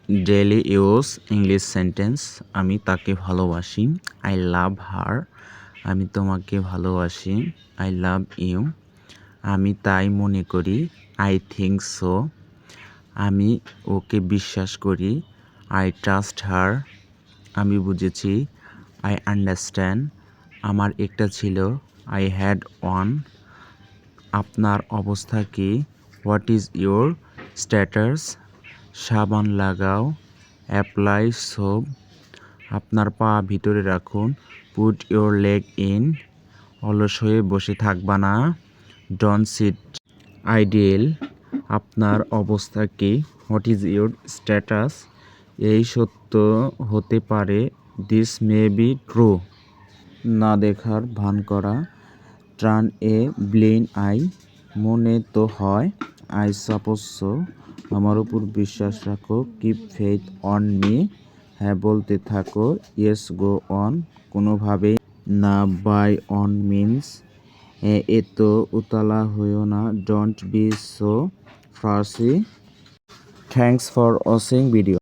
Daily use English sentence. আমি তাকে ভালোবাসি। I love her. আমি তোমাকে ভালোবাসি। I love you. আমি তাই মনে করি। I think so. আমি ওকে বিশ্বাস করি। I trust her. আমি বুঝেছি। I understand. আমার একটা ছিল। I had one. আপনার অবস্থা কী? What is your status? সাবান লাগাও। Apply soap. আপনার পা ভিতরে রাখুন। Put your leg in. অলস হয়ে বসে থাকবা না। Don't sit idle. আপনার অবস্থা কী? What is your status? এই সত্য হতে পারে। This may be true. না দেখার ভান করা। Turn a blind eye. মনে তো হয়। I suppose so. আমার উপর বিশ্বাস রাখো। Keep faith on me. হ্যাঁ বলতে থাকো। Yes go on. কোনোভাবেই না। By on means. এত উতলা হইও না। Don't be so fussy. Thanks for watching video.